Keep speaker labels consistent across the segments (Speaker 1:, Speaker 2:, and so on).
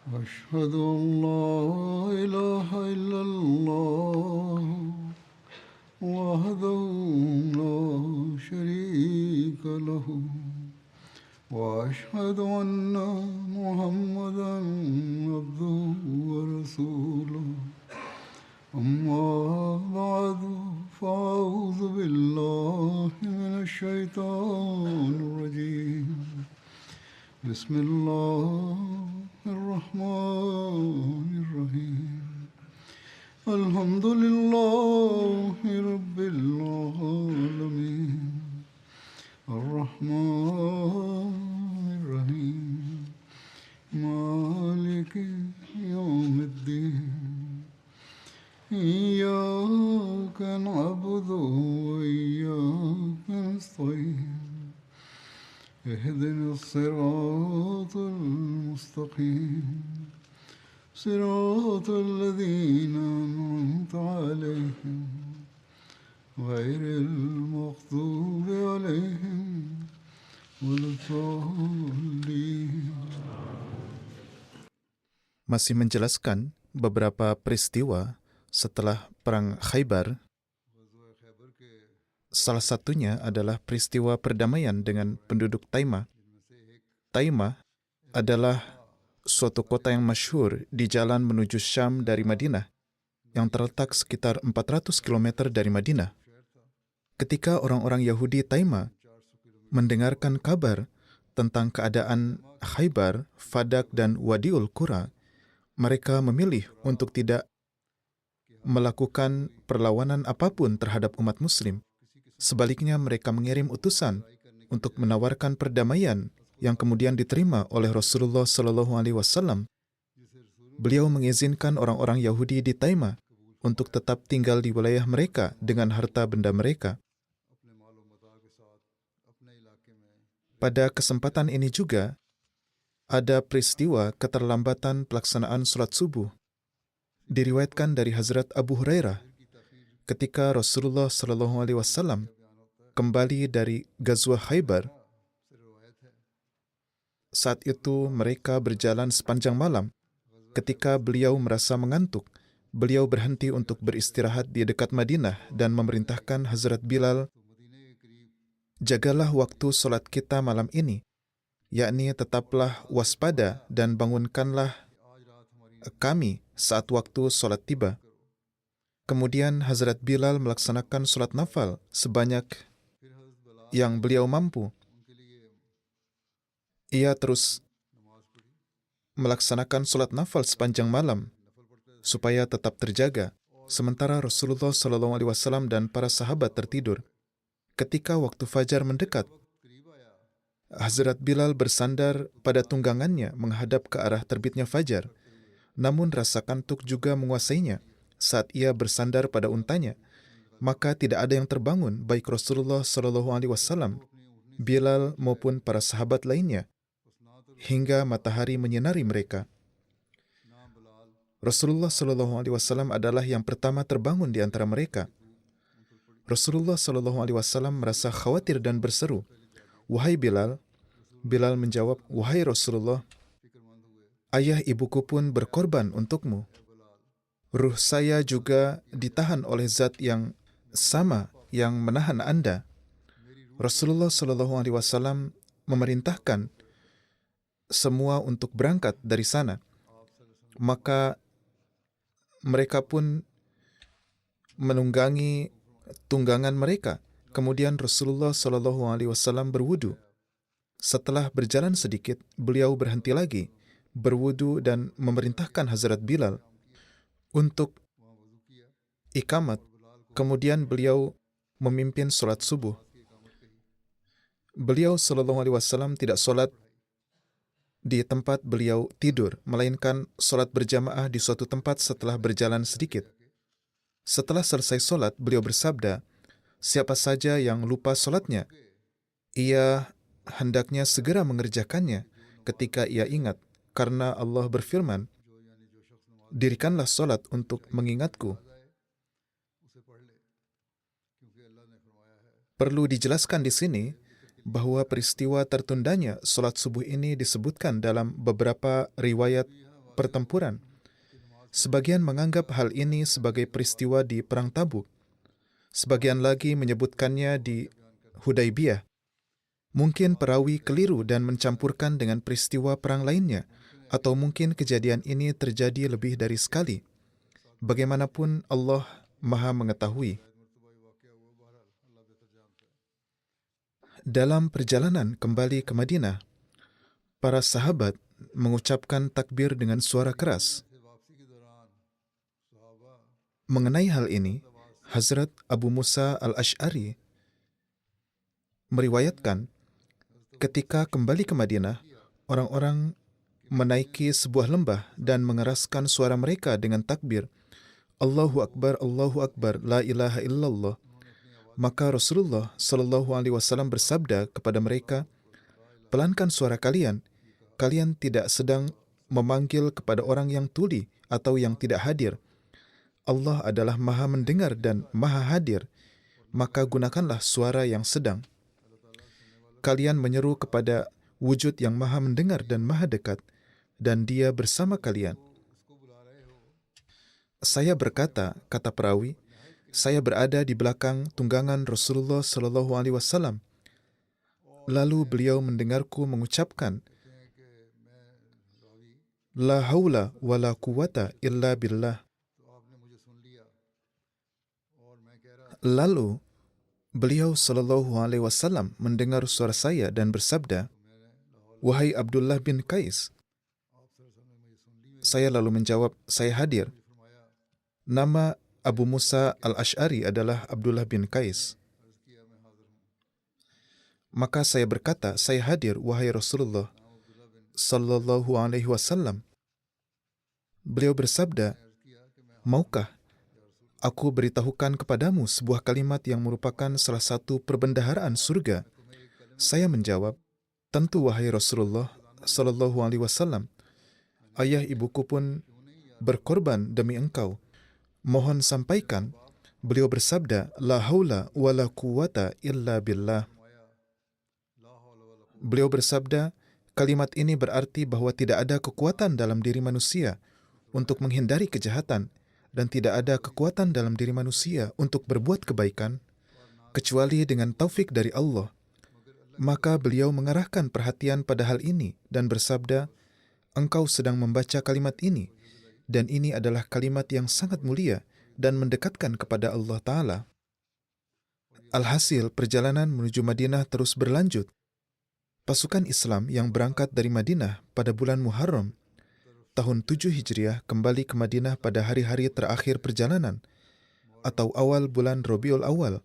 Speaker 1: أشهد أن لا إله إلا الله وحده لا شريك له وأشهد أن محمدا عبده ورسوله أما بعد فأعوذ بالله من الشيطان الرجيم بسم الله الرحمن الرحيم الحمد لله رب العالمين الرحمن الرحيم مالك يوم الدين إياك نعبد وإياك نستعين اهدنا الصراط المستقيم صراط الذين أنعمت عليهم غير المغضوب عليهم ولا الضالين.
Speaker 2: Masih menjelaskan beberapa peristiwa setelah Perang Khaybar. Salah satunya adalah peristiwa perdamaian dengan penduduk Taimah. Taimah adalah suatu kota yang masyhur di jalan menuju Syam dari Madinah, yang terletak sekitar 400 km dari Madinah. Ketika orang-orang Yahudi Taimah mendengarkan kabar tentang keadaan Khaybar, Fadak, dan Wadiul Qura, mereka memilih untuk tidak melakukan perlawanan apapun terhadap umat Muslim. Sebaliknya, mereka mengirim utusan untuk menawarkan perdamaian yang kemudian diterima oleh Rasulullah SAW. Beliau mengizinkan orang-orang Yahudi di Taimah untuk tetap tinggal di wilayah mereka dengan harta benda mereka. Pada kesempatan ini juga, ada peristiwa keterlambatan pelaksanaan sholat subuh. Diriwayatkan dari Hazrat Abu Hurairah, ketika Rasulullah SAW kembali dari Ghazwah Khaybar. Saat itu mereka berjalan sepanjang malam. Ketika beliau merasa mengantuk, beliau berhenti untuk beristirahat di dekat Madinah dan memerintahkan Hazrat Bilal, "Jagalah waktu solat kita malam ini, yakni tetaplah waspada dan bangunkanlah kami saat waktu solat tiba." Kemudian Hazrat Bilal melaksanakan solat nafal sebanyak yang beliau mampu. Ia terus melaksanakan solat nafal sepanjang malam supaya tetap terjaga, sementara Rasulullah SAW dan para sahabat tertidur. Ketika waktu fajar mendekat, Hazrat Bilal bersandar pada tunggangannya menghadap ke arah terbitnya fajar. Namun rasa kantuk juga menguasainya saat ia bersandar pada untanya. Maka tidak ada yang terbangun, baik Rasulullah SAW, Bilal maupun para sahabat lainnya, hingga matahari menyinari mereka. Rasulullah SAW adalah yang pertama terbangun di antara mereka. Rasulullah SAW merasa khawatir dan berseru, "Wahai Bilal." Bilal menjawab, "Wahai Rasulullah, ayah ibuku pun berkorban untukmu. Ruh saya juga ditahan oleh zat yang sama yang menahan Anda." Rasulullah SAW memerintahkan semua untuk berangkat dari sana. Maka mereka pun menunggangi tunggangan mereka. Kemudian Rasulullah SAW berwudu. Setelah berjalan sedikit, beliau berhenti lagi, berwudu dan memerintahkan Hazrat Bilal untuk ikamat. Kemudian beliau memimpin solat subuh. Beliau SAW tidak solat di tempat beliau tidur, melainkan solat berjamaah di suatu tempat setelah berjalan sedikit. Setelah selesai solat, beliau bersabda, "Siapa saja yang lupa solatnya, ia hendaknya segera mengerjakannya ketika ia ingat, karena Allah berfirman, 'Dirikanlah solat untuk mengingatku.'" Perlu dijelaskan di sini bahwa peristiwa tertundanya solat subuh ini disebutkan dalam beberapa riwayat pertempuran. Sebagian menganggap hal ini sebagai peristiwa di Perang Tabuk. Sebagian lagi menyebutkannya di Hudaibiyah. Mungkin perawi keliru dan mencampurkan dengan peristiwa perang lainnya, atau mungkin kejadian ini terjadi lebih dari sekali. Bagaimanapun, Allah Maha Mengetahui. Dalam perjalanan kembali ke Madinah, para sahabat mengucapkan takbir dengan suara keras. Mengenai hal ini, Hazrat Abu Musa al-Ash'ari meriwayatkan, ketika kembali ke Madinah, orang-orang menaiki sebuah lembah dan mengeraskan suara mereka dengan takbir, Allahu Akbar, la ilaha illallah. Maka Rasulullah Shallallahu Alaihi Wasallam bersabda kepada mereka, pelankan suara kalian. Kalian tidak sedang memanggil kepada orang yang tuli atau yang tidak hadir. Allah adalah Maha Mendengar dan Maha Hadir. Maka gunakanlah suara yang sedang. Kalian menyeru kepada wujud yang Maha Mendengar dan Maha Dekat, dan Dia bersama kalian. Saya berkata, kata perawi, saya berada di belakang tunggangan Rasulullah Shallallahu Alaihi Wasallam. Lalu beliau mendengarku mengucapkan, La haula wa la quwata illa billah. Lalu beliau Shallallahu Alaihi Wasallam mendengar suara saya dan bersabda, Wahai Abdullah bin Qais. Saya lalu menjawab, saya hadir. Nama Abu Musa al-Ash'ari adalah Abdullah bin Qais. Maka saya berkata, saya hadir, wahai Rasulullah Sallallahu Alaihi Wasallam. Beliau bersabda, maukah aku beritahukan kepadamu sebuah kalimat yang merupakan salah satu perbendaharaan surga? Saya menjawab, tentu wahai Rasulullah Sallallahu Alaihi Wasallam. Ayah ibuku pun berkorban demi engkau. Mohon sampaikan. Beliau bersabda, La haula wa la quwata illa billah. Beliau bersabda, kalimat ini berarti bahwa tidak ada kekuatan dalam diri manusia untuk menghindari kejahatan dan tidak ada kekuatan dalam diri manusia untuk berbuat kebaikan kecuali dengan taufik dari Allah. Maka beliau mengarahkan perhatian pada hal ini dan bersabda, engkau sedang membaca kalimat ini, dan ini adalah kalimat yang sangat mulia dan mendekatkan kepada Allah Ta'ala. Alhasil, perjalanan menuju Madinah terus berlanjut. Pasukan Islam yang berangkat dari Madinah pada bulan Muharram, tahun 7 Hijriah kembali ke Madinah pada hari-hari terakhir perjalanan, atau awal bulan Rabiul Awal,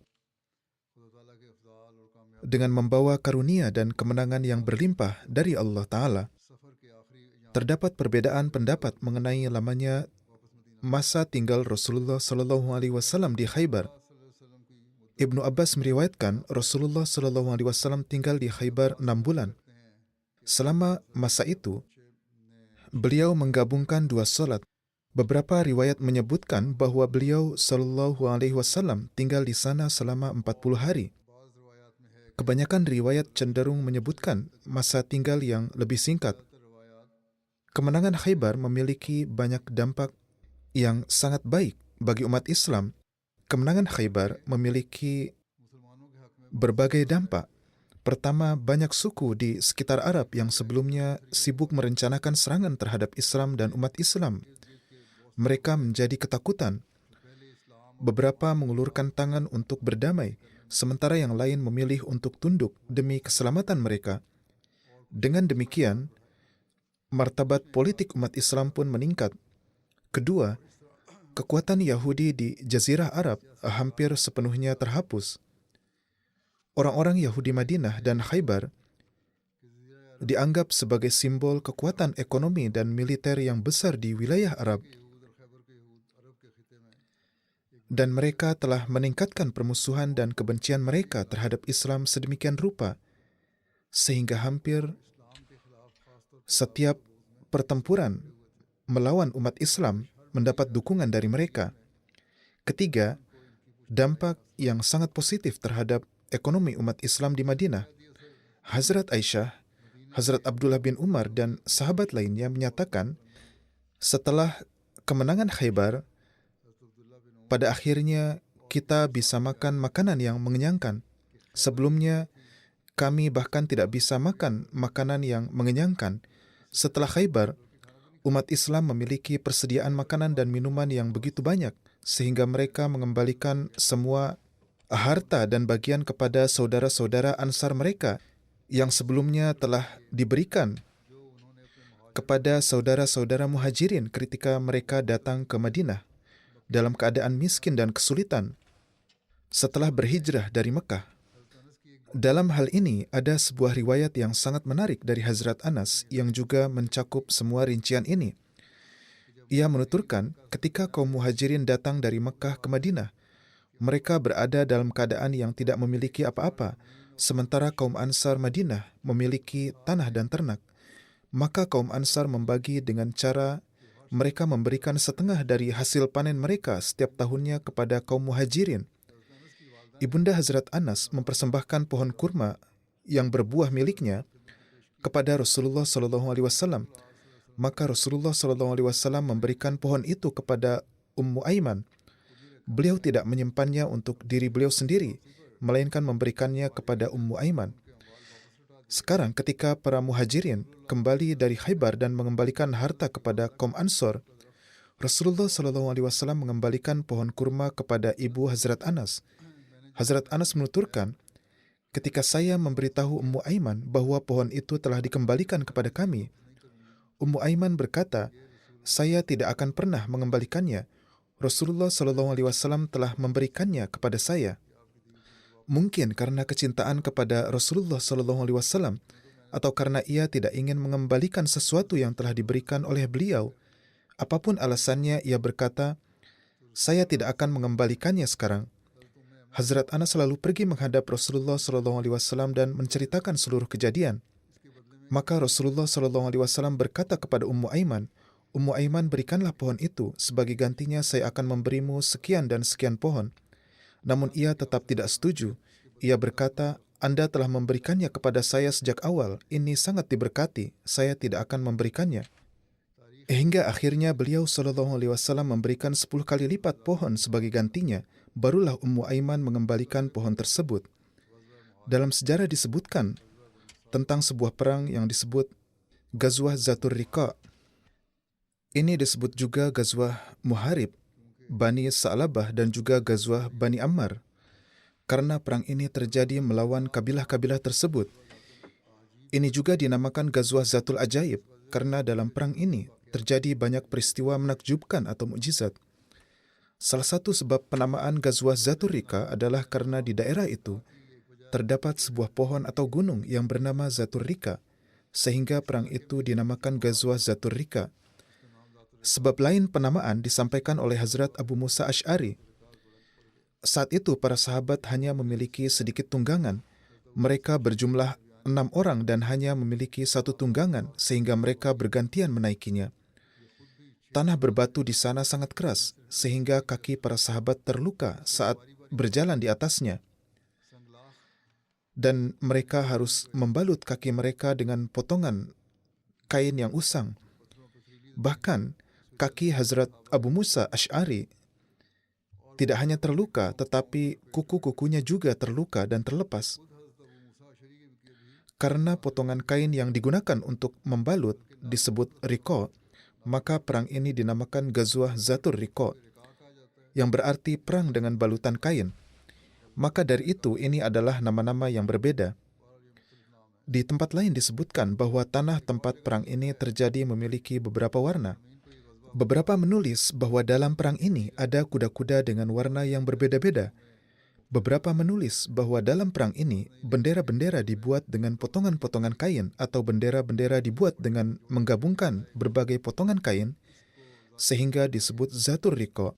Speaker 2: dengan membawa karunia dan kemenangan yang berlimpah dari Allah Ta'ala. Terdapat perbedaan pendapat mengenai lamanya masa tinggal Rasulullah Sallallahu Alaihi Wasallam di Khaybar. Ibnu Abbas meriwayatkan Rasulullah Sallallahu Alaihi Wasallam tinggal di Khaybar 6 bulan. Selama masa itu, beliau menggabungkan 2 salat. Beberapa riwayat menyebutkan bahwa beliau Sallallahu Alaihi Wasallam tinggal di sana selama 40 hari. Kebanyakan riwayat cenderung menyebutkan masa tinggal yang lebih singkat. Kemenangan Khaybar memiliki banyak dampak yang sangat baik bagi umat Islam. Kemenangan Khaybar memiliki berbagai dampak. Pertama, banyak suku di sekitar Arab yang sebelumnya sibuk merencanakan serangan terhadap Islam dan umat Islam. Mereka menjadi ketakutan. Beberapa mengulurkan tangan untuk berdamai, sementara yang lain memilih untuk tunduk demi keselamatan mereka. Dengan demikian, martabat politik umat Islam pun meningkat. Kedua, kekuatan Yahudi di Jazirah Arab hampir sepenuhnya terhapus. Orang-orang Yahudi Madinah dan Khaybar dianggap sebagai simbol kekuatan ekonomi dan militer yang besar di wilayah Arab. Dan mereka telah meningkatkan permusuhan dan kebencian mereka terhadap Islam sedemikian rupa, sehingga hampir setiap pertempuran melawan umat Islam mendapat dukungan dari mereka. Ketiga, dampak yang sangat positif terhadap ekonomi umat Islam di Madinah. Hazrat Aisyah, Hazrat Abdullah bin Umar, dan sahabat lainnya menyatakan Setelah kemenangan Khaybar, pada akhirnya kita bisa makan makanan yang mengenyangkan. Sebelumnya, kami bahkan tidak bisa makan makanan yang mengenyangkan. Setelah Khaybar, umat Islam memiliki persediaan makanan dan minuman yang begitu banyak, sehingga mereka mengembalikan semua harta dan bagian kepada saudara-saudara Ansar mereka yang sebelumnya telah diberikan kepada saudara-saudara Muhajirin ketika mereka datang ke Madinah dalam keadaan miskin dan kesulitan setelah berhijrah dari Mekah. Dalam hal ini, ada sebuah riwayat yang sangat menarik dari Hazrat Anas yang juga mencakup semua rincian ini. Ia menuturkan, ketika kaum Muhajirin datang dari Mekah ke Madinah, mereka berada dalam keadaan yang tidak memiliki apa-apa, sementara kaum Ansar Madinah memiliki tanah dan ternak. Maka kaum Ansar membagi dengan cara mereka memberikan setengah dari hasil panen mereka setiap tahunnya kepada kaum Muhajirin. Ibunda Hazrat Anas mempersembahkan pohon kurma yang berbuah miliknya kepada Rasulullah SAW. Maka Rasulullah SAW memberikan pohon itu kepada Ummu Aiman. Beliau tidak menyimpannya untuk diri beliau sendiri, melainkan memberikannya kepada Ummu Aiman. Sekarang ketika para Muhajirin kembali dari Khaybar dan mengembalikan harta kepada kaum Ansor, Rasulullah SAW mengembalikan pohon kurma kepada ibu Hazrat Anas. Hazrat Anas menuturkan, ketika saya memberitahu Ummu Aiman bahwa pohon itu telah dikembalikan kepada kami, Ummu Aiman berkata, saya tidak akan pernah mengembalikannya. Rasulullah SAW telah memberikannya kepada saya. Mungkin karena kecintaan kepada Rasulullah SAW atau karena ia tidak ingin mengembalikan sesuatu yang telah diberikan oleh beliau. Apapun alasannya, ia berkata, saya tidak akan mengembalikannya sekarang. Hazrat Anas selalu pergi menghadap Rasulullah SAW dan menceritakan seluruh kejadian. Maka Rasulullah SAW berkata kepada Ummu Aiman, Ummu Aiman, berikanlah pohon itu, sebagai gantinya saya akan memberimu sekian dan sekian pohon. Namun ia tetap tidak setuju. Ia berkata, Anda telah memberikannya kepada saya sejak awal, ini sangat diberkati, saya tidak akan memberikannya. Hingga akhirnya beliau SAW memberikan 10 kali lipat pohon sebagai gantinya, barulah Ummu Aiman mengembalikan pohon tersebut. Dalam sejarah disebutkan tentang sebuah perang yang disebut Ghazwah Zatur Riqa. Ini disebut juga Ghazwah Muharib, Bani Sa'labah dan juga Ghazwah Bani Ammar. Karena perang ini terjadi melawan kabilah-kabilah tersebut. Ini juga dinamakan Ghazwah Zatul Ajaib, karena dalam perang ini terjadi banyak peristiwa menakjubkan atau mukjizat. Salah satu sebab penamaan Ghazwah Zatur Riqa adalah karena di daerah itu terdapat sebuah pohon atau gunung yang bernama Zatur Riqa, sehingga perang itu dinamakan Ghazwah Zatur Riqa. Sebab lain penamaan disampaikan oleh Hazrat Abu Musa Asy'ari. Saat itu para sahabat hanya memiliki sedikit tunggangan. Mereka berjumlah 6 orang dan hanya memiliki 1 tunggangan, sehingga mereka bergantian menaikinya. Tanah berbatu di sana sangat keras, sehingga kaki para sahabat terluka saat berjalan di atasnya. Dan mereka harus membalut kaki mereka dengan potongan kain yang usang. Bahkan, kaki Hazrat Abu Musa Asy'ari tidak hanya terluka, tetapi kuku-kukunya juga terluka dan terlepas. Karena potongan kain yang digunakan untuk membalut disebut riqa, maka perang ini dinamakan Ghazwah Zatur Riqa, yang berarti perang dengan balutan kain. Maka dari itu, ini adalah nama-nama yang berbeda. Di tempat lain disebutkan bahwa tanah tempat perang ini terjadi memiliki beberapa warna. Beberapa menulis bahwa dalam perang ini ada kuda-kuda dengan warna yang berbeda-beda. Beberapa menulis bahwa dalam perang ini bendera-bendera dibuat dengan potongan-potongan kain atau bendera-bendera dibuat dengan menggabungkan berbagai potongan kain sehingga disebut Zatur Riqa.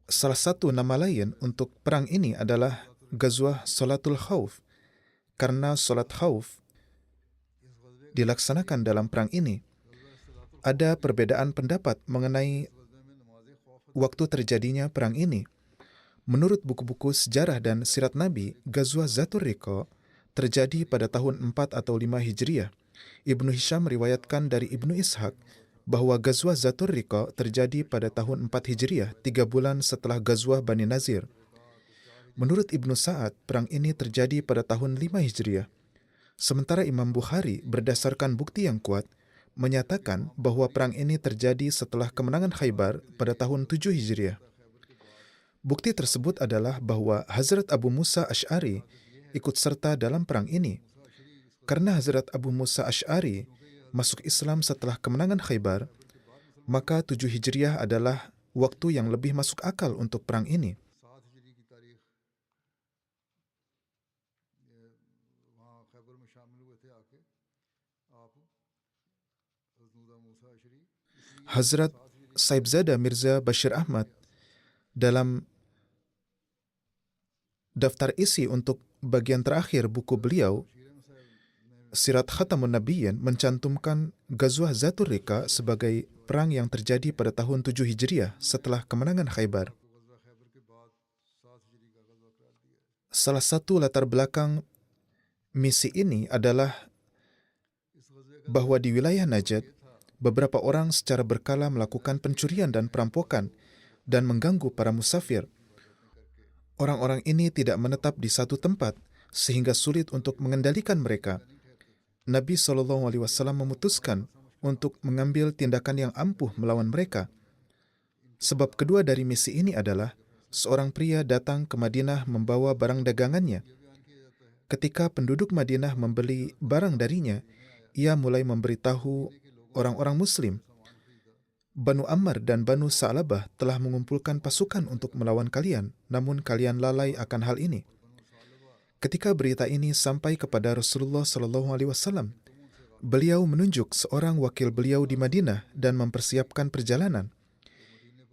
Speaker 2: Salah satu nama lain untuk perang ini adalah Ghazwah Salatul Khauf, karena salat khauf dilaksanakan dalam perang ini. Ada perbedaan pendapat mengenai waktu terjadinya perang ini. Menurut buku-buku sejarah dan sirat Nabi, Ghazwah Zatur Riqa terjadi pada tahun 4 atau 5 Hijriah. Ibnu Hisham meriwayatkan dari Ibnu Ishaq bahwa Ghazwah Zatur Riqa terjadi pada tahun 4 Hijriah, 3 bulan setelah Ghazwah Bani Nazir. Menurut Ibnu Sa'ad, perang ini terjadi pada tahun 5 Hijriah. Sementara Imam Bukhari berdasarkan bukti yang kuat menyatakan bahwa perang ini terjadi setelah kemenangan Khaybar pada tahun 7 Hijriah. Bukti tersebut adalah bahwa Hazrat Abu Musa Asy'ari ikut serta dalam perang ini. Karena Hazrat Abu Musa Asy'ari masuk Islam setelah kemenangan Khaybar, maka 7 Hijriah adalah waktu yang lebih masuk akal untuk perang ini. Hazrat Saibzada Mirza Bashir Ahmad dalam daftar isi untuk bagian terakhir buku beliau, Sirat Khatamun Nabiyyin, mencantumkan Ghazwah Zatur Riqa sebagai perang yang terjadi pada tahun 7 Hijriah setelah kemenangan Khaybar. Salah satu latar belakang misi ini adalah bahwa di wilayah Najd, beberapa orang secara berkala melakukan pencurian dan perampokan dan mengganggu para musafir. Orang-orang ini tidak menetap di satu tempat sehingga sulit untuk mengendalikan mereka. Nabi SAW memutuskan untuk mengambil tindakan yang ampuh melawan mereka. Sebab kedua dari misi ini adalah seorang pria datang ke Madinah membawa barang dagangannya. Ketika penduduk Madinah membeli barang darinya, ia mulai memberitahu orang-orang Muslim, Banu Ammar dan Banu Sa'labah telah mengumpulkan pasukan untuk melawan kalian, namun kalian lalai akan hal ini. Ketika berita ini sampai kepada Rasulullah SAW, beliau menunjuk seorang wakil beliau di Madinah dan mempersiapkan perjalanan.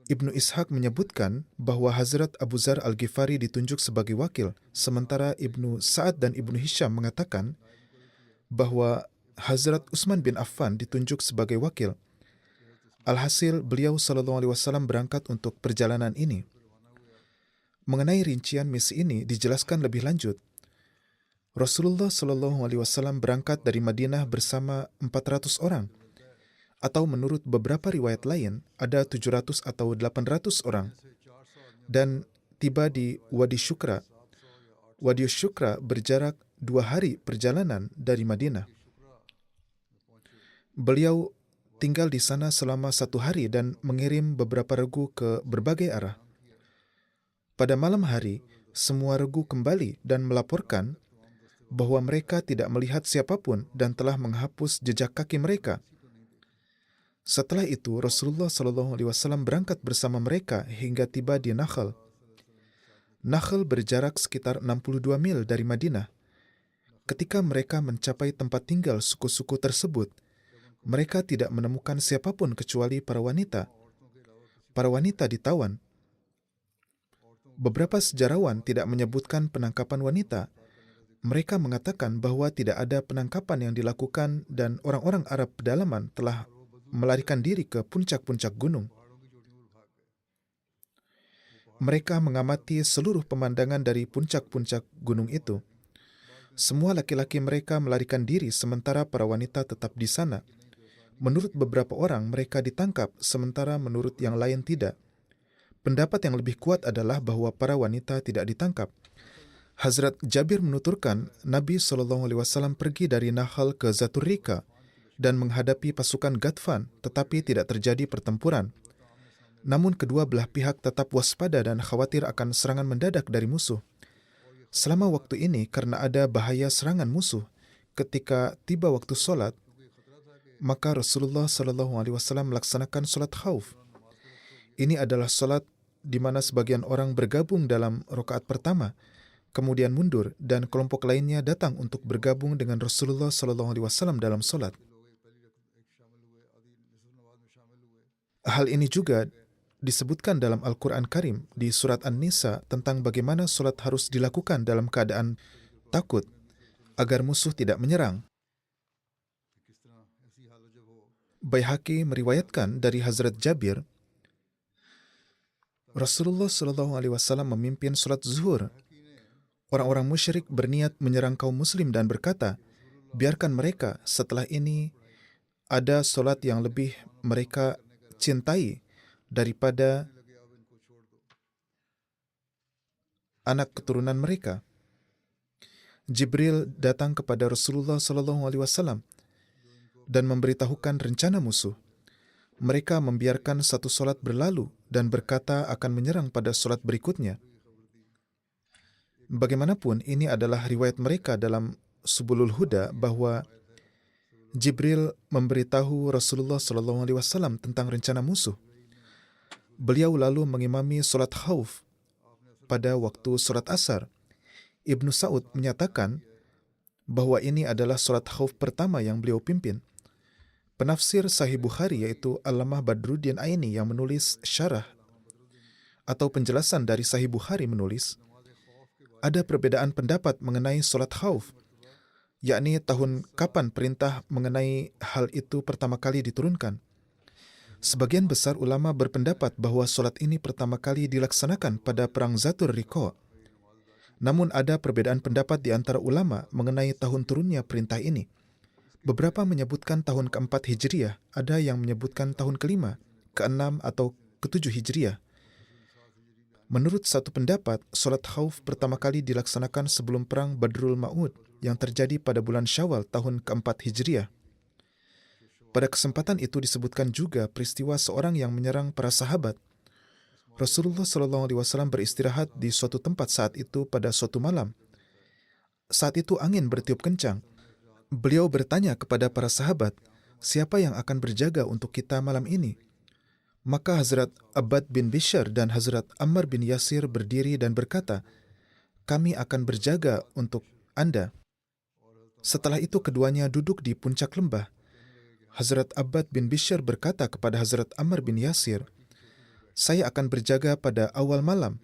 Speaker 2: Ibnu Ishaq menyebutkan bahwa Hazrat Abu Dzar Al-Ghifari ditunjuk sebagai wakil, sementara Ibnu Sa'ad dan Ibnu Hisham mengatakan bahwa Hazrat Utsman bin Affan ditunjuk sebagai wakil. Alhasil, beliau SAW berangkat untuk perjalanan ini. Mengenai rincian misi ini dijelaskan lebih lanjut. Rasulullah SAW berangkat dari Madinah bersama 400 orang, atau menurut beberapa riwayat lain ada 700 atau 800 orang, dan tiba di Wadi Syukra. Wadi Syukra berjarak 2 hari perjalanan dari Madinah. Beliau tinggal di sana selama 1 hari dan mengirim beberapa regu ke berbagai arah. Pada malam hari, semua regu kembali dan melaporkan bahwa mereka tidak melihat siapapun dan telah menghapus jejak kaki mereka. Setelah itu, Rasulullah SAW berangkat bersama mereka hingga tiba di Nakhl. Nakhl berjarak sekitar 62 mil dari Madinah. Ketika mereka mencapai tempat tinggal suku-suku tersebut, mereka tidak menemukan siapapun kecuali para wanita. Para wanita ditawan. Beberapa sejarawan tidak menyebutkan penangkapan wanita. Mereka mengatakan bahwa tidak ada penangkapan yang dilakukan dan orang-orang Arab pedalaman telah melarikan diri ke puncak-puncak gunung. Mereka mengamati seluruh pemandangan dari puncak-puncak gunung itu. Semua laki-laki mereka melarikan diri sementara para wanita tetap di sana. Menurut beberapa orang, mereka ditangkap, sementara menurut yang lain tidak. Pendapat yang lebih kuat adalah bahwa para wanita tidak ditangkap. Hazrat Jabir menuturkan, Nabi SAW pergi dari Nakhl ke Zatur Riqa dan menghadapi pasukan Ghatfan, tetapi tidak terjadi pertempuran. Namun kedua belah pihak tetap waspada dan khawatir akan serangan mendadak dari musuh. Selama waktu ini, karena ada bahaya serangan musuh, ketika tiba waktu solat, maka Rasulullah SAW melaksanakan solat khauf. Ini adalah solat di mana sebagian orang bergabung dalam rakaat pertama, kemudian mundur, dan kelompok lainnya datang untuk bergabung dengan Rasulullah SAW dalam solat. Hal ini juga disebutkan dalam Al-Quran Karim di surat An-Nisa tentang bagaimana solat harus dilakukan dalam keadaan takut agar musuh tidak menyerang. Baihaqi meriwayatkan dari Hazrat Jabir, Rasulullah SAW memimpin solat zuhur. Orang-orang musyrik berniat menyerang kaum muslim dan berkata, biarkan mereka setelah ini ada solat yang lebih mereka cintai daripada anak keturunan mereka. Jibril datang kepada Rasulullah SAW dan memberitahukan rencana musuh. Mereka membiarkan satu solat berlalu dan berkata akan menyerang pada solat berikutnya. Bagaimanapun, ini adalah riwayat mereka dalam Subulul Huda bahwa Jibril memberitahu Rasulullah SAW tentang rencana musuh. Beliau lalu mengimami solat khauf pada waktu solat asar. Ibnu Sa'ud menyatakan bahwa ini adalah solat khauf pertama yang beliau pimpin. Penafsir Sahih Bukhari yaitu Allamah Badruddin Aini yang menulis syarah atau penjelasan dari Sahih Bukhari menulis, ada perbedaan pendapat mengenai solat khauf, yakni tahun kapan perintah mengenai hal itu pertama kali diturunkan. Sebagian besar ulama berpendapat bahwa solat ini pertama kali dilaksanakan pada Perang Zatur Riqa. Namun ada perbedaan pendapat di antara ulama mengenai tahun turunnya perintah ini. Beberapa menyebutkan tahun ke-4 Hijriah, ada yang menyebutkan tahun ke-5, ke-6 atau ke-7 Hijriah. Menurut satu pendapat, solat khauf pertama kali dilaksanakan sebelum perang Badrul Ma'ud yang terjadi pada bulan Syawal tahun ke-4 Hijriah. Pada kesempatan itu disebutkan juga peristiwa seorang yang menyerang para sahabat. Rasulullah SAW beristirahat di suatu tempat saat itu pada suatu malam. Saat itu angin bertiup kencang. Beliau bertanya kepada para sahabat, siapa yang akan berjaga untuk kita malam ini? Maka Hazrat Abbad bin Bishr dan Hazrat Ammar bin Yasir berdiri dan berkata, kami akan berjaga untuk Anda. Setelah itu keduanya duduk di puncak lembah. Hazrat Abbad bin Bishr berkata kepada Hazrat Ammar bin Yasir, saya akan berjaga pada awal malam.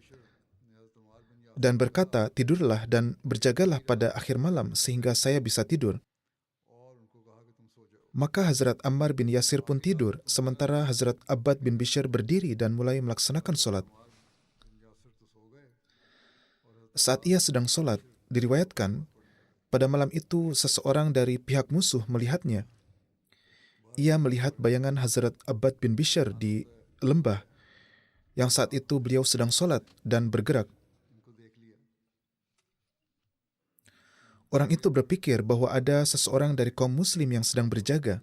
Speaker 2: Dan berkata, tidurlah dan berjagalah pada akhir malam sehingga saya bisa tidur. Maka Hazrat Ammar bin Yasir pun tidur, sementara Hazrat Abbad bin Bishr berdiri dan mulai melaksanakan solat. Saat ia sedang solat, diriwayatkan, pada malam itu seseorang dari pihak musuh melihatnya. Ia melihat bayangan Hazrat Abbad bin Bishr di lembah, yang saat itu beliau sedang solat dan bergerak. Orang itu berpikir bahwa ada seseorang dari kaum muslim yang sedang berjaga.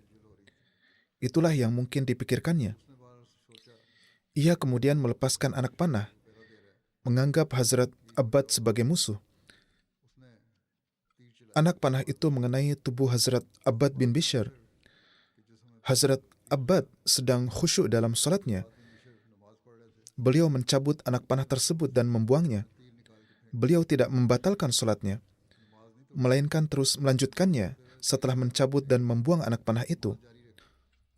Speaker 2: Itulah yang mungkin dipikirkannya. Ia kemudian melepaskan anak panah, menganggap Hazrat Abbad sebagai musuh. Anak panah itu mengenai tubuh Hazrat Abbad bin Bishr. Hazrat Abbad sedang khusyuk dalam salatnya. Beliau mencabut anak panah tersebut dan membuangnya. Beliau tidak membatalkan salatnya, melainkan terus melanjutkannya setelah mencabut dan membuang anak panah itu.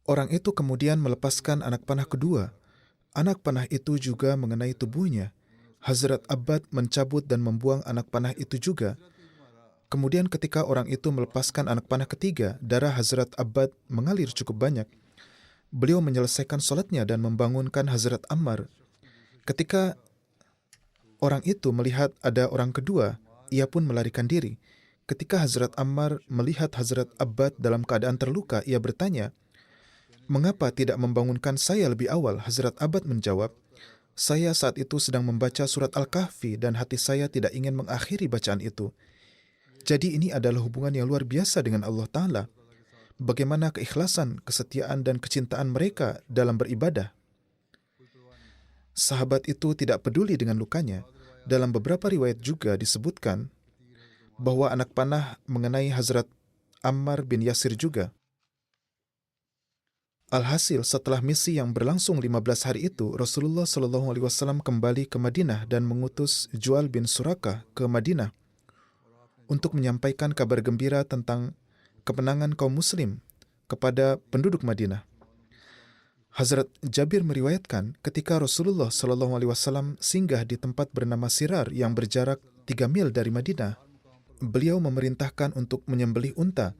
Speaker 2: Orang itu kemudian melepaskan anak panah kedua. Anak panah itu juga mengenai tubuhnya. Hazrat Abbad mencabut dan membuang anak panah itu juga. Kemudian ketika orang itu melepaskan anak panah ketiga, darah Hazrat Abbad mengalir cukup banyak. Beliau menyelesaikan salatnya dan membangunkan Hazrat Ammar. Ketika orang itu melihat ada orang kedua, ia pun melarikan diri. Ketika Hazrat Ammar melihat Hazrat Abbad dalam keadaan terluka, ia bertanya, mengapa tidak membangunkan saya lebih awal? Hazrat Abbad menjawab, saya saat itu sedang membaca surat Al-Kahfi dan hati saya tidak ingin mengakhiri bacaan itu. Jadi ini adalah hubungan yang luar biasa dengan Allah Ta'ala. Bagaimana keikhlasan, kesetiaan dan kecintaan mereka dalam beribadah. Sahabat itu tidak peduli dengan lukanya. Dalam beberapa riwayat juga disebutkan bahwa anak panah mengenai Hazrat Ammar bin Yasir juga. Alhasil, setelah misi yang berlangsung 15 hari itu, Rasulullah SAW kembali ke Madinah dan mengutus Jual bin Surakah ke Madinah untuk menyampaikan kabar gembira tentang kemenangan kaum muslim kepada penduduk Madinah. Hazrat Jabir meriwayatkan ketika Rasulullah SAW singgah di tempat bernama Sirar yang berjarak 3 mil dari Madinah, beliau memerintahkan untuk menyembelih unta.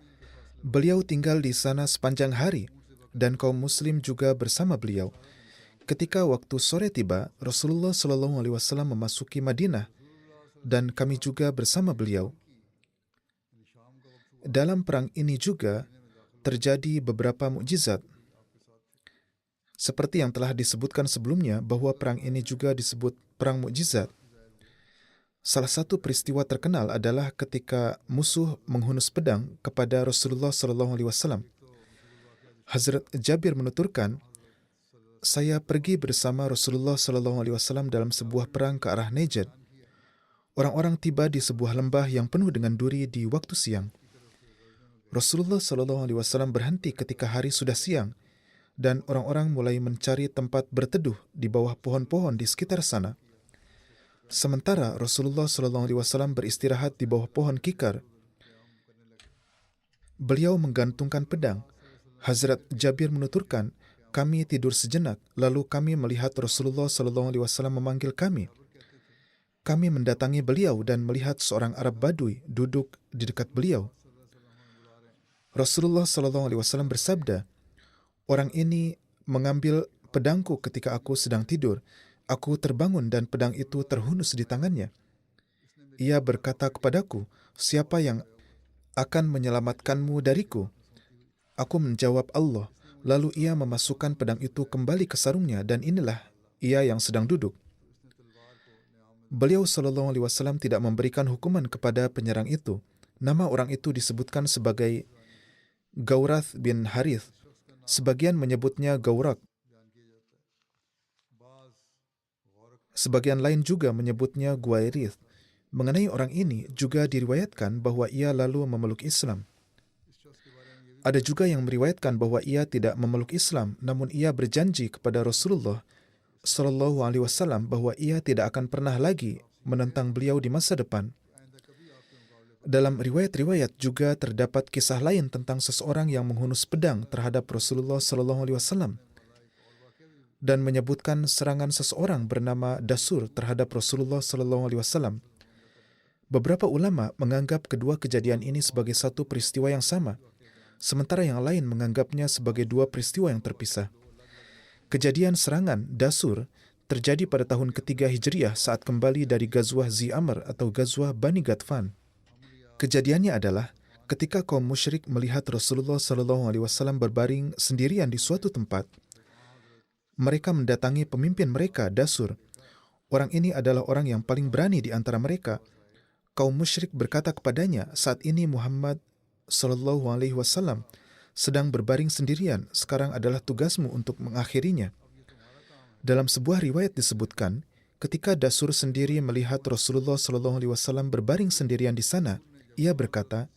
Speaker 2: Beliau tinggal di sana sepanjang hari dan kaum muslim juga bersama beliau. Ketika waktu sore tiba, Rasulullah SAW memasuki Madinah dan kami juga bersama beliau. Dalam perang ini juga terjadi beberapa mukjizat. Seperti yang telah disebutkan sebelumnya bahwa perang ini juga disebut perang mukjizat. Salah satu peristiwa terkenal adalah ketika musuh menghunus pedang kepada Rasulullah SAW. Hazrat Jabir menuturkan, saya pergi bersama Rasulullah SAW dalam sebuah perang ke arah Najd. Orang-orang tiba di sebuah lembah yang penuh dengan duri di waktu siang. Rasulullah SAW berhenti ketika hari sudah siang dan orang-orang mulai mencari tempat berteduh di bawah pohon-pohon di sekitar sana. Sementara Rasulullah SAW beristirahat di bawah pohon kikar, beliau menggantungkan pedang. Hazrat Jabir menuturkan, kami tidur sejenak, lalu kami melihat Rasulullah SAW memanggil kami. Kami mendatangi beliau dan melihat seorang Arab Badui duduk di dekat beliau. Rasulullah SAW bersabda, orang ini mengambil pedangku ketika aku sedang tidur. Aku terbangun dan pedang itu terhunus di tangannya. Ia berkata kepadaku, siapa yang akan menyelamatkanmu dariku? Aku menjawab Allah. Lalu ia memasukkan pedang itu kembali ke sarungnya dan inilah ia yang sedang duduk. Beliau SAW tidak memberikan hukuman kepada penyerang itu. Nama orang itu disebutkan sebagai Gaurath bin Harith. Sebagian menyebutnya Gaurak. Sebagian lain juga menyebutnya Guairith. Mengenai orang ini juga diriwayatkan bahwa ia lalu memeluk Islam. Ada juga yang meriwayatkan bahwa ia tidak memeluk Islam, namun ia berjanji kepada Rasulullah SAW bahwa ia tidak akan pernah lagi menentang beliau di masa depan. Dalam riwayat-riwayat juga terdapat kisah lain tentang seseorang yang menghunus pedang terhadap Rasulullah SAW dan menyebutkan serangan seseorang bernama Dasur terhadap Rasulullah SAW. Beberapa ulama menganggap kedua kejadian ini sebagai satu peristiwa yang sama, sementara yang lain menganggapnya sebagai dua peristiwa yang terpisah. Kejadian serangan Dasur terjadi pada tahun ketiga Hijriah saat kembali dari Ghazwah Zi Amr atau Ghazwah Bani Ghatfan. Kejadiannya adalah ketika kaum musyrik melihat Rasulullah SAW berbaring sendirian di suatu tempat. Mereka mendatangi pemimpin mereka, Dasur. Orang ini adalah orang yang paling berani di antara mereka. Kaum musyrik berkata kepadanya, saat ini Muhammad SAW sedang berbaring sendirian, sekarang adalah tugasmu untuk mengakhirinya. Dalam sebuah riwayat disebutkan, ketika Dasur sendiri melihat Rasulullah SAW berbaring sendirian di sana, ia berkata,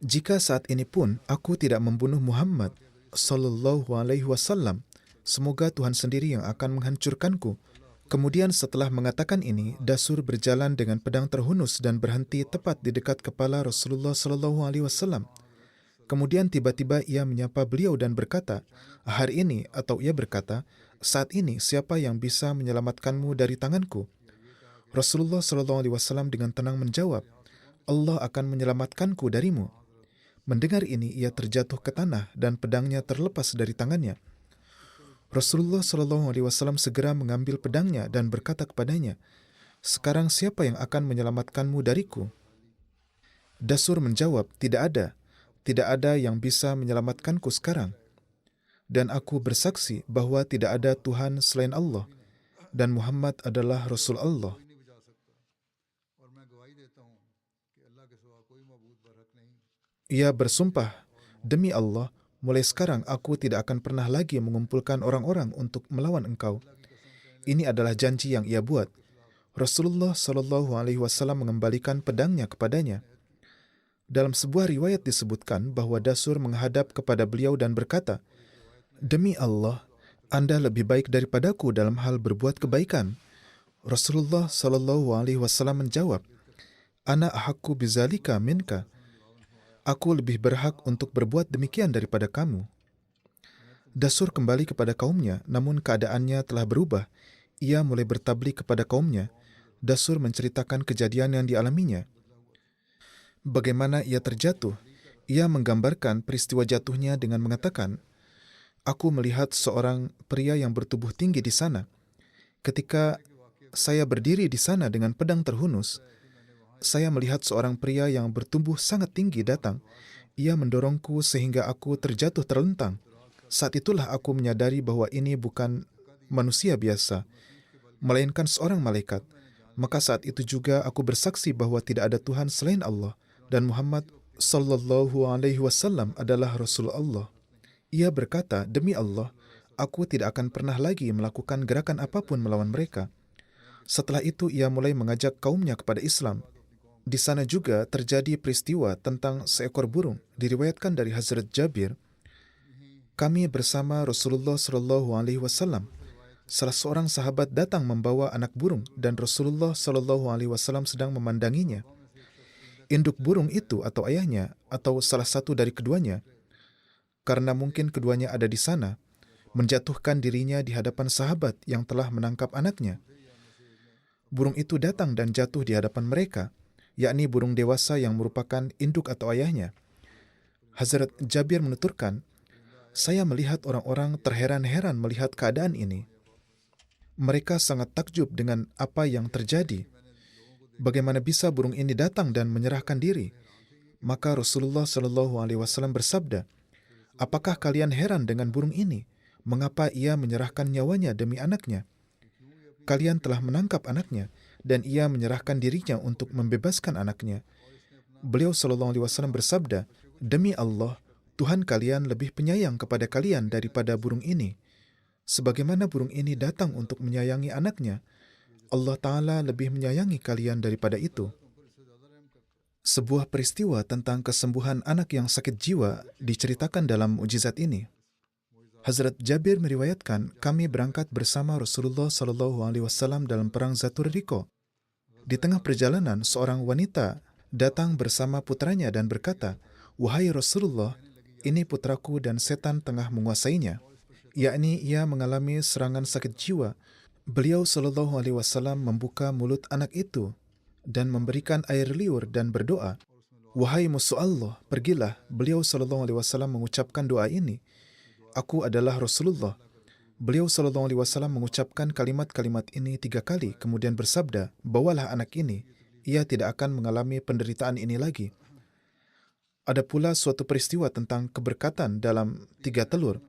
Speaker 2: jika saat ini pun aku tidak membunuh Muhammad SAW, semoga Tuhan sendiri yang akan menghancurkanku. Kemudian setelah mengatakan ini, Dasur berjalan dengan pedang terhunus dan berhenti tepat di dekat kepala Rasulullah SAW. Kemudian tiba-tiba ia menyapa beliau dan berkata, hari ini, atau ia berkata, saat ini siapa yang bisa menyelamatkanmu dari tanganku? Rasulullah SAW dengan tenang menjawab, Allah akan menyelamatkanku darimu. Mendengar ini, ia terjatuh ke tanah dan pedangnya terlepas dari tangannya. Rasulullah SAW segera mengambil pedangnya dan berkata kepadanya, sekarang siapa yang akan menyelamatkanmu dariku? Dasur menjawab, tidak ada yang bisa menyelamatkanku sekarang. Dan aku bersaksi bahwa tidak ada Tuhan selain Allah, dan Muhammad adalah Rasul Allah. Ia bersumpah, demi Allah, mulai sekarang aku tidak akan pernah lagi mengumpulkan orang-orang untuk melawan engkau. Ini adalah janji yang ia buat. Rasulullah SAW mengembalikan pedangnya kepadanya. Dalam sebuah riwayat disebutkan bahwa Dasur menghadap kepada beliau dan berkata, demi Allah, Anda lebih baik daripadaku dalam hal berbuat kebaikan. Rasulullah SAW menjawab, Ana ahakku bizalika minka. Aku lebih berhak untuk berbuat demikian daripada kamu. Dasur kembali kepada kaumnya, namun keadaannya telah berubah. Ia mulai bertablik kepada kaumnya. Dasur menceritakan kejadian yang dialaminya. Bagaimana ia terjatuh? Ia menggambarkan peristiwa jatuhnya dengan mengatakan, aku melihat seorang pria yang bertubuh tinggi di sana. Ketika saya berdiri di sana dengan pedang terhunus, saya melihat seorang pria yang bertumbuh sangat tinggi datang. Ia mendorongku sehingga aku terjatuh terlentang. Saat itulah aku menyadari bahwa ini bukan manusia biasa, melainkan seorang malaikat. Maka saat itu juga aku bersaksi bahwa tidak ada Tuhan selain Allah dan Muhammad sallallahu alaihi wasallam adalah Rasul Allah. Ia berkata, "Demi Allah, aku tidak akan pernah lagi melakukan gerakan apapun melawan mereka." Setelah itu ia mulai mengajak kaumnya kepada Islam. Di sana juga terjadi peristiwa tentang seekor burung. Diriwayatkan dari Hazrat Jabir, kami bersama Rasulullah Shallallahu Alaihi Wasallam. Salah seorang sahabat datang membawa anak burung dan Rasulullah Shallallahu Alaihi Wasallam sedang memandanginya. Induk burung itu atau ayahnya atau salah satu dari keduanya, karena mungkin keduanya ada di sana, menjatuhkan dirinya di hadapan sahabat yang telah menangkap anaknya. Burung itu datang dan jatuh di hadapan mereka, yakni burung dewasa yang merupakan induk atau ayahnya. Hazrat Jabir menuturkan, saya melihat orang-orang terheran-heran melihat keadaan ini. Mereka sangat takjub dengan apa yang terjadi. Bagaimana bisa burung ini datang dan menyerahkan diri? Maka Rasulullah Shallallahu Alaihi Wasallam bersabda, apakah kalian heran dengan burung ini? Mengapa ia menyerahkan nyawanya demi anaknya? Kalian telah menangkap anaknya, dan ia menyerahkan dirinya untuk membebaskan anaknya. Beliau Shallallahu Alaihi Wasallam bersabda, demi Allah, Tuhan kalian lebih penyayang kepada kalian daripada burung ini. Sebagaimana burung ini datang untuk menyayangi anaknya, Allah Ta'ala lebih menyayangi kalian daripada itu. Sebuah peristiwa tentang kesembuhan anak yang sakit jiwa diceritakan dalam mukjizat ini. Hazrat Jabir meriwayatkan, kami berangkat bersama Rasulullah Shallallahu Alaihi Wasallam dalam perang Zatur Riqah. Di tengah perjalanan, seorang wanita datang bersama putranya dan berkata, wahai Rasulullah, ini putraku dan setan tengah menguasainya, yakni ia mengalami serangan sakit jiwa. Beliau Shallallahu Alaihi Wasallam membuka mulut anak itu dan memberikan air liur dan berdoa, wahai musuh Allah, pergilah. Beliau Shallallahu Alaihi Wasallam mengucapkan doa ini, aku adalah Rasulullah. Beliau Shallallahu Alaihi Wasallam mengucapkan kalimat-kalimat ini 3 kali, kemudian bersabda, bawalah anak ini, ia tidak akan mengalami penderitaan ini lagi. Ada pula suatu peristiwa tentang keberkatan dalam 3 telur.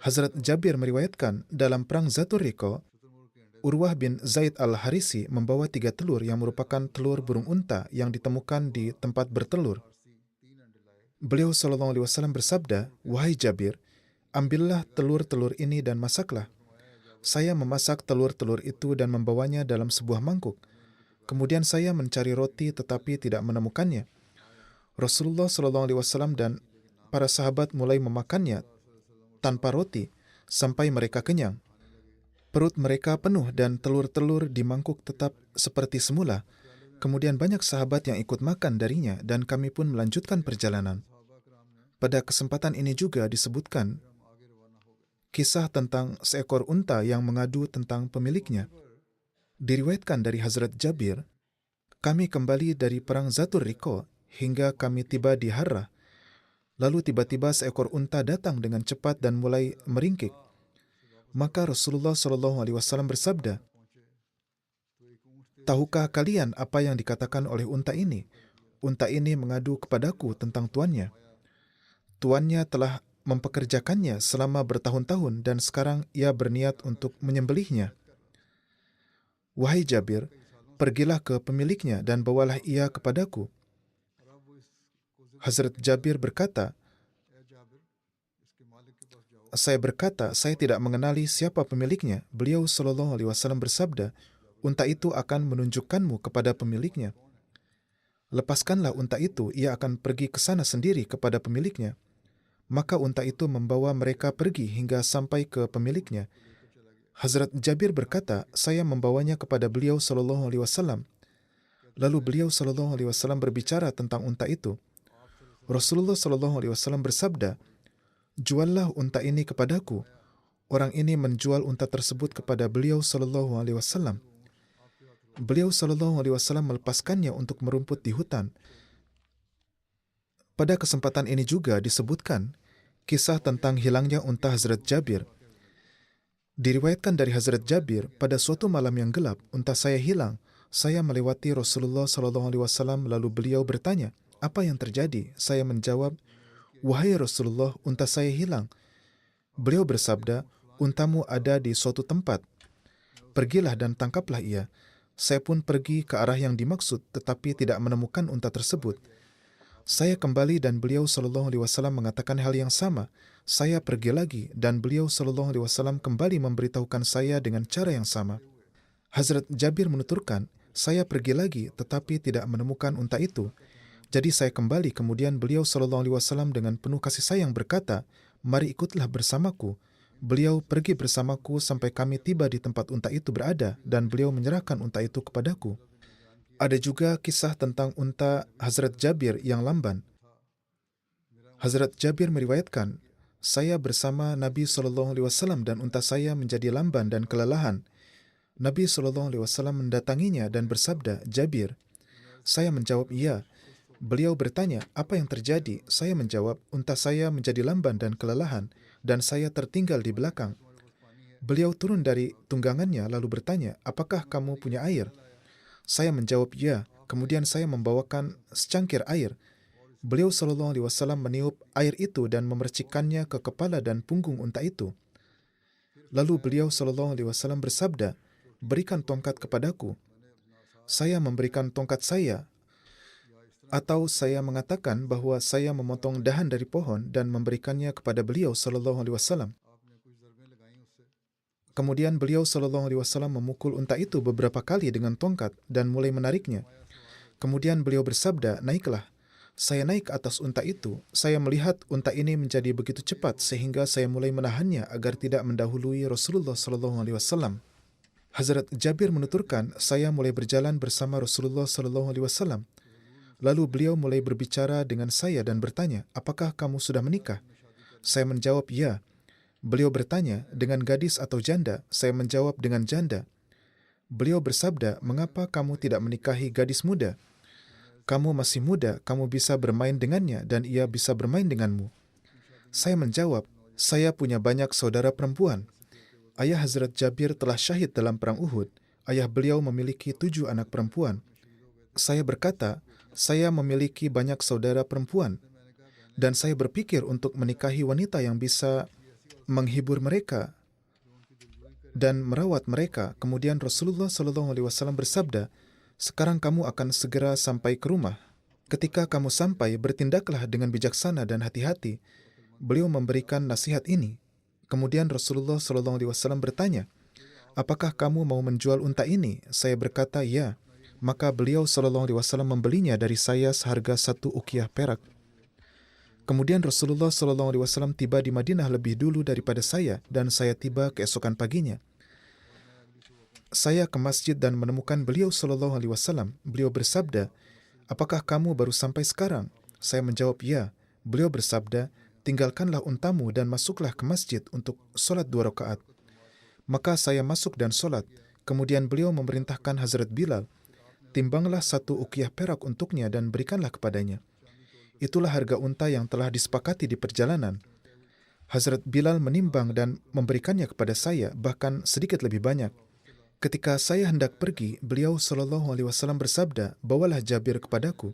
Speaker 2: Hazrat Jabir meriwayatkan, dalam perang Zatur Riqah, Urwah bin Zaid al-Harisi membawa 3 telur yang merupakan telur burung unta yang ditemukan di tempat bertelur. Beliau Shallallahu Alaihi Wasallam bersabda, wahai Jabir, ambillah telur-telur ini dan masaklah. Saya memasak telur-telur itu dan membawanya dalam sebuah mangkuk. Kemudian saya mencari roti tetapi tidak menemukannya. Rasulullah Shallallahu Alaihi Wasallam dan para sahabat mulai memakannya tanpa roti sampai mereka kenyang. Perut mereka penuh dan telur-telur di mangkuk tetap seperti semula. Kemudian banyak sahabat yang ikut makan darinya dan kami pun melanjutkan perjalanan. Pada kesempatan ini juga disebutkan kisah tentang seekor unta yang mengadu tentang pemiliknya. Diriwayatkan dari Hazrat Jabir, kami kembali dari perang Zatur Riqah hingga kami tiba di Harrah. Lalu tiba-tiba seekor unta datang dengan cepat dan mulai meringkik. Maka Rasulullah Shallallahu Alaihi Wasallam bersabda, tahukah kalian apa yang dikatakan oleh unta ini? Unta ini mengadu kepadaku tentang tuannya. Tuannya telah mempekerjakannya selama bertahun-tahun dan sekarang ia berniat untuk menyembelihnya. Wahai Jabir, pergilah ke pemiliknya dan bawalah ia kepadaku. Hazrat Jabir berkata, saya tidak mengenali siapa pemiliknya. Beliau Shallallahu Alaihi Wasallam bersabda, unta itu akan menunjukkanmu kepada pemiliknya. Lepaskanlah unta itu, ia akan pergi ke sana sendiri kepada pemiliknya. Maka unta itu membawa mereka pergi hingga sampai ke pemiliknya. Hazrat Jabir berkata, saya membawanya kepada beliau Shallallahu Alaihi Wasallam. Lalu beliau Shallallahu Alaihi Wasallam berbicara tentang unta itu. Rasulullah Shallallahu Alaihi Wasallam bersabda, juallah unta ini kepadaku. Orang ini menjual unta tersebut kepada beliau Shallallahu Alaihi Wasallam. Beliau Shallallahu Alaihi Wasallam melepaskannya untuk merumput di hutan. Pada kesempatan ini juga disebutkan kisah tentang hilangnya unta Hazrat Jabir. Diriwayatkan dari Hazrat Jabir, pada suatu malam yang gelap, unta saya hilang. Saya melewati Rasulullah SAW lalu beliau bertanya, "Apa yang terjadi?" Saya menjawab, "Wahai Rasulullah, unta saya hilang." Beliau bersabda, "Untamu ada di suatu tempat. Pergilah dan tangkaplah ia." Saya pun pergi ke arah yang dimaksud tetapi tidak menemukan unta tersebut. Saya kembali dan beliau SAW mengatakan hal yang sama. Saya pergi lagi dan beliau SAW kembali memberitahukan saya dengan cara yang sama. Hazrat Jabir menuturkan, saya pergi lagi tetapi tidak menemukan unta itu. Jadi saya kembali, kemudian beliau SAW dengan penuh kasih sayang berkata, "Mari ikutlah bersamaku." Beliau pergi bersamaku sampai kami tiba di tempat unta itu berada dan beliau menyerahkan unta itu kepadaku. Ada juga kisah tentang unta Hazrat Jabir yang lamban. Hazrat Jabir meriwayatkan, saya bersama Nabi SAW dan unta saya menjadi lamban dan kelelahan. Nabi SAW mendatanginya dan bersabda, "Jabir." Saya menjawab, "Iya." Beliau bertanya, "Apa yang terjadi?" Saya menjawab, "Unta saya menjadi lamban dan kelelahan, dan saya tertinggal di belakang." Beliau turun dari tunggangannya lalu bertanya, "Apakah kamu punya air?" Saya menjawab, "Ya." Kemudian saya membawakan secangkir air. Beliau SAW meniup air itu dan memercikkannya ke kepala dan punggung unta itu. Lalu beliau SAW bersabda, "Berikan tongkat kepadaku." Saya memberikan tongkat saya, atau saya mengatakan bahwa saya memotong dahan dari pohon dan memberikannya kepada beliau SAW. Kemudian beliau SAW memukul unta itu beberapa kali dengan tongkat dan mulai menariknya. Kemudian beliau bersabda, "Naiklah." Saya naik ke atas unta itu. Saya melihat unta ini menjadi begitu cepat sehingga saya mulai menahannya agar tidak mendahului Rasulullah SAW. Hazrat Jabir menuturkan, saya mulai berjalan bersama Rasulullah SAW. Lalu beliau mulai berbicara dengan saya dan bertanya, "Apakah kamu sudah menikah?" Saya menjawab, "Ya." Beliau bertanya, "Dengan gadis atau janda?" Saya menjawab, "Dengan janda." Beliau bersabda, "Mengapa kamu tidak menikahi gadis muda? Kamu masih muda, kamu bisa bermain dengannya dan ia bisa bermain denganmu." Saya menjawab, "Saya punya banyak saudara perempuan." Ayah Hazrat Jabir telah syahid dalam perang Uhud. Ayah beliau memiliki 7 anak perempuan. Saya berkata, "Saya memiliki banyak saudara perempuan dan saya berpikir untuk menikahi wanita yang bisa menghibur mereka dan merawat mereka." Kemudian Rasulullah SAW bersabda, "Sekarang kamu akan segera sampai ke rumah. Ketika kamu sampai, bertindaklah dengan bijaksana dan hati-hati." Beliau memberikan nasihat ini. Kemudian Rasulullah SAW bertanya, "Apakah kamu mau menjual unta ini?" Saya berkata, "Ya." Maka beliau SAW membelinya dari saya seharga 1 uqiyah perak. Kemudian Rasulullah SAW tiba di Madinah lebih dulu daripada saya dan saya tiba keesokan paginya. Saya ke masjid dan menemukan beliau SAW. Beliau bersabda, "Apakah kamu baru sampai sekarang?" Saya menjawab, "Ya." Beliau bersabda, "Tinggalkanlah untamu dan masuklah ke masjid untuk solat 2 rakaat." Maka saya masuk dan solat. Kemudian beliau memerintahkan Hazrat Bilal, "Timbanglah 1 uqiyah perak untuknya dan berikanlah kepadanya. Itulah harga unta yang telah disepakati di perjalanan." Hazrat Bilal menimbang dan memberikannya kepada saya, bahkan sedikit lebih banyak. Ketika saya hendak pergi, beliau SAW bersabda, "Bawalah Jabir kepadaku."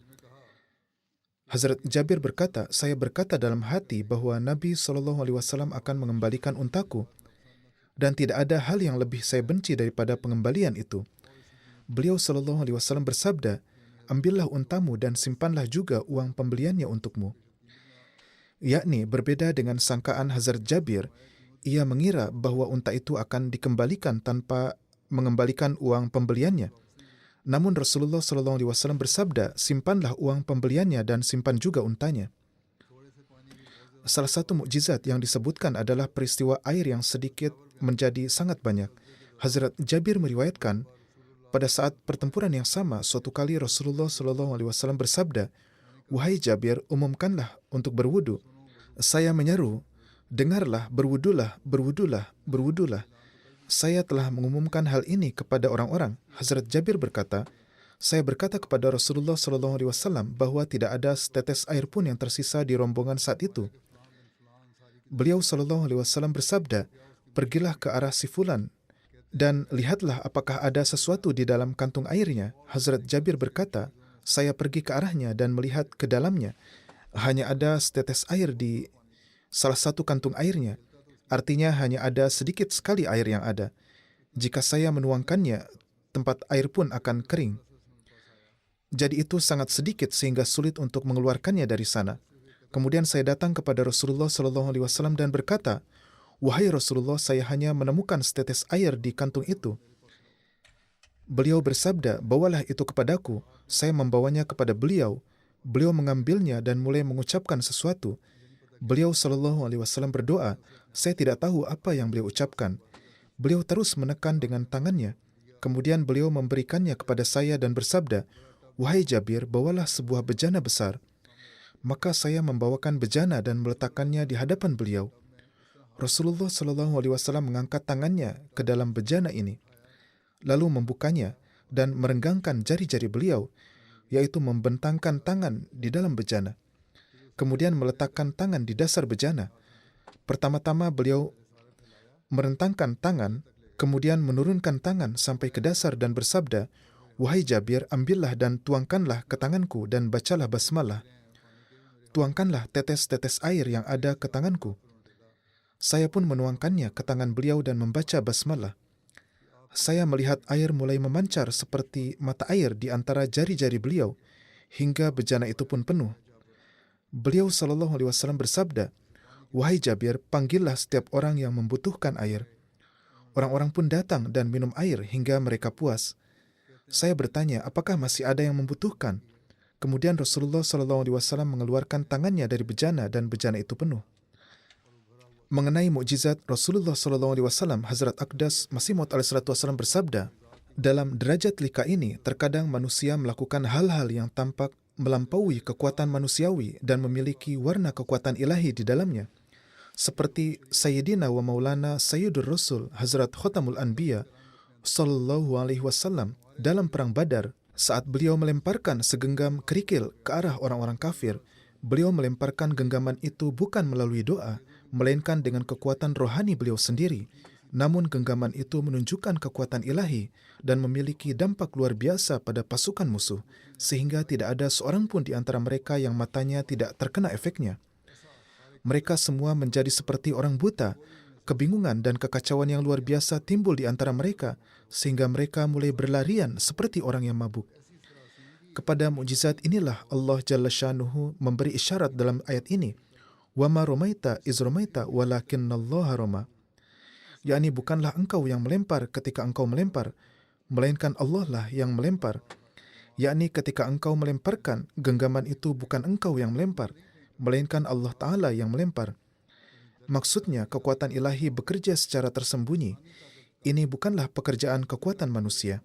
Speaker 2: Hazrat Jabir berkata, saya berkata dalam hati bahwa Nabi SAW akan mengembalikan untaku dan tidak ada hal yang lebih saya benci daripada pengembalian itu. Beliau SAW bersabda, "Ambillah untamu dan simpanlah juga uang pembeliannya untukmu." Yakni berbeda dengan sangkaan Hazrat Jabir, ia mengira bahwa unta itu akan dikembalikan tanpa mengembalikan uang pembeliannya. Namun Rasulullah SAW bersabda, "Simpanlah uang pembeliannya dan simpan juga untanya." Salah satu mukjizat yang disebutkan adalah peristiwa air yang sedikit menjadi sangat banyak. Hazrat Jabir meriwayatkan, pada saat pertempuran yang sama, suatu kali Rasulullah SAW bersabda, "Wahai Jabir, umumkanlah untuk berwudu." Saya menyeru, "Dengarlah, berwudulah, berwudulah, berwudulah." Saya telah mengumumkan hal ini kepada orang-orang. Hazrat Jabir berkata, saya berkata kepada Rasulullah SAW bahwa tidak ada setetes air pun yang tersisa di rombongan saat itu. Beliau SAW bersabda, "Pergilah ke arah si fulan Dan lihatlah apakah ada sesuatu di dalam kantung airnya. Hazrat Jabir berkata, saya pergi ke arahnya dan melihat ke dalamnya. Hanya ada setetes air di salah satu kantung airnya. Artinya hanya ada sedikit sekali air yang ada. Jika saya menuangkannya, tempat air pun akan kering. Jadi itu sangat sedikit sehingga sulit untuk mengeluarkannya dari sana. Kemudian saya datang kepada Rasulullah SAW dan berkata, wahai Rasulullah, saya hanya menemukan setetes air di kantung itu. Beliau bersabda, bawalah itu kepadaku. Saya membawanya kepada beliau. Beliau mengambilnya dan mulai mengucapkan sesuatu. Beliau SAW berdoa. Saya tidak tahu apa yang beliau ucapkan. Beliau terus menekan dengan tangannya. Kemudian beliau memberikannya kepada saya dan bersabda, wahai Jabir, bawalah sebuah bejana besar. Maka saya membawakan bejana dan meletakkannya di hadapan beliau. Rasulullah SAW mengangkat tangannya ke dalam bejana ini, lalu membukanya dan merenggangkan jari-jari beliau, yaitu membentangkan tangan di dalam bejana. Kemudian meletakkan tangan di dasar bejana. Pertama-tama beliau merentangkan tangan, kemudian menurunkan tangan sampai ke dasar dan bersabda, wahai Jabir, ambillah dan tuangkanlah ke tanganku dan bacalah basmalah. Tuangkanlah tetes-tetes air yang ada ke tanganku. Saya pun menuangkannya ke tangan beliau dan membaca basmalah. Saya melihat air mulai memancar seperti mata air di antara jari-jari beliau, hingga bejana itu pun penuh. Beliau SAW bersabda, wahai Jabir, panggillah setiap orang yang membutuhkan air. Orang-orang pun datang dan minum air hingga mereka puas. Saya bertanya, apakah masih ada yang membutuhkan? Kemudian Rasulullah SAW mengeluarkan tangannya dari bejana dan bejana itu penuh. Mengenai mukjizat Rasulullah SAW, Hazrat Aqdas Masih Maud alaihissalam bersabda, dalam derajat lika ini, terkadang manusia melakukan hal-hal yang tampak melampaui kekuatan manusiawi dan memiliki warna kekuatan ilahi di dalamnya. Seperti Sayyidina wa Maulana Sayyidur Rasul Hazrat Khotamul Anbiya Sallallahu Alaihi Wasallam dalam Perang Badar, saat beliau melemparkan segenggam kerikil ke arah orang-orang kafir, beliau melemparkan genggaman itu bukan melalui doa, melainkan dengan kekuatan rohani beliau sendiri. Namun genggaman itu menunjukkan kekuatan ilahi dan memiliki dampak luar biasa pada pasukan musuh, sehingga tidak ada seorang pun di antara mereka yang matanya tidak terkena efeknya. Mereka semua menjadi seperti orang buta. Kebingungan dan kekacauan yang luar biasa timbul di antara mereka, sehingga mereka mulai berlarian seperti orang yang mabuk. Kepada mukjizat inilah Allah Jalla Shanuhu memberi isyarat dalam ayat ini, وَمَا رَمَيْتَ إِذْ رَمَيْتَ وَلَكِنَّ اللَّهَ رَمَى. Yakni bukanlah engkau yang melempar ketika engkau melempar, melainkan Allah lah yang melempar. Yakni ketika engkau melemparkan, genggaman itu bukan engkau yang melempar, melainkan Allah Ta'ala yang melempar. Maksudnya, kekuatan ilahi bekerja secara tersembunyi. Ini bukanlah pekerjaan kekuatan manusia.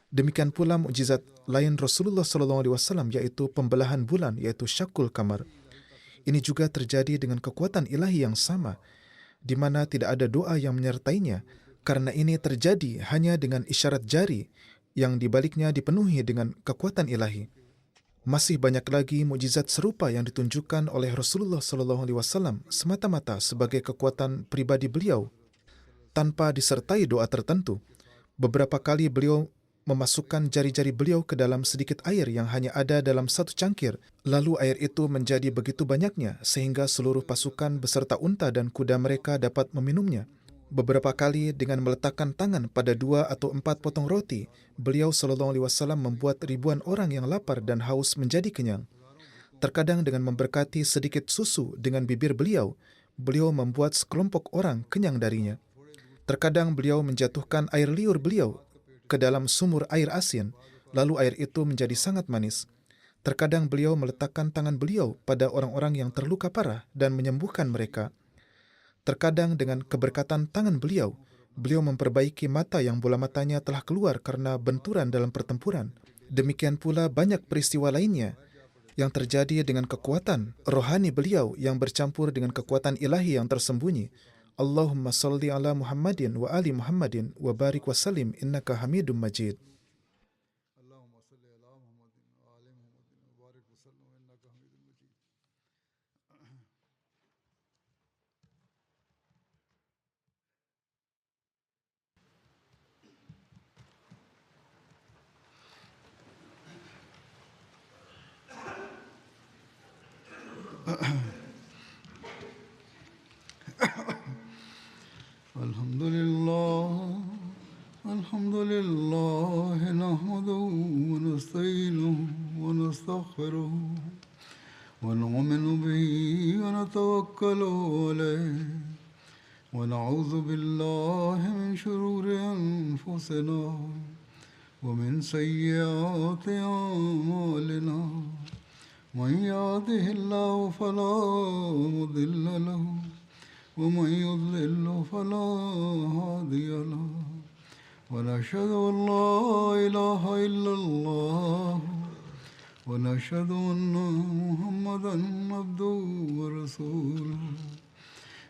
Speaker 2: Demikian pula mukjizat lain Rasulullah SAW, yaitu pembelahan bulan, yaitu Syakul Kamar. Ini juga terjadi dengan kekuatan ilahi yang sama, di mana tidak ada doa yang menyertainya, karena ini terjadi hanya dengan isyarat jari yang dibaliknya dipenuhi dengan kekuatan ilahi. Masih banyak lagi mukjizat serupa yang ditunjukkan oleh Rasulullah SAW semata-mata sebagai kekuatan pribadi beliau, tanpa disertai doa tertentu. Beberapa kali beliau memasukkan jari-jari beliau ke dalam sedikit air yang hanya ada dalam satu cangkir. Lalu air itu menjadi begitu banyaknya sehingga seluruh pasukan beserta unta dan kuda mereka dapat meminumnya. Beberapa kali dengan meletakkan tangan pada 2 atau 4 potong roti, beliau SAW membuat ribuan orang yang lapar dan haus menjadi kenyang. Terkadang dengan memberkati sedikit susu dengan bibir beliau, beliau membuat sekelompok orang kenyang darinya. Terkadang beliau menjatuhkan air liur beliau ke dalam sumur air asin, lalu air itu menjadi sangat manis. Terkadang beliau meletakkan tangan beliau pada orang-orang yang terluka parah dan menyembuhkan mereka. Terkadang dengan keberkatan tangan beliau, beliau memperbaiki mata yang bola matanya telah keluar karena benturan dalam pertempuran. Demikian pula banyak peristiwa lainnya yang terjadi dengan kekuatan rohani beliau yang bercampur dengan kekuatan ilahi yang tersembunyi. Allahumma salli ala Muhammadin wa ali Muhammadin wa barik wa salim innaka hamidum majid.
Speaker 1: الحمد لله الحمد لله نحمده ونستعينه ونستغفره ونؤمن به ونتوكل عليه ونعوذ بالله من شرور أنفسنا ومن سيئات أعمالنا من يهده الله فلا مضل له ومن يضلل فلا هادي له ونشهد أن لا إله إلا الله ونشهد أن محمدا عبده ورسوله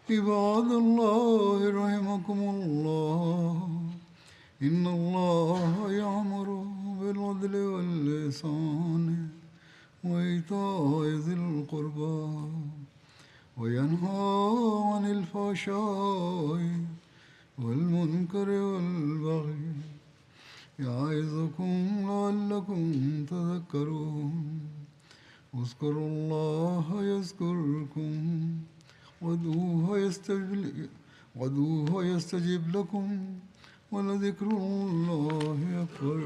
Speaker 1: عباد الله رحمكم الله إن الله يأمر بالعدل والإحسان وإيتاء ذي القربى وينهى عن الفحشاء والمنكر والبغي يعظكم لعلكم تذكرون اذكروا الله يذكركم وادعوه يستجب لكم ولذكر الله أكبر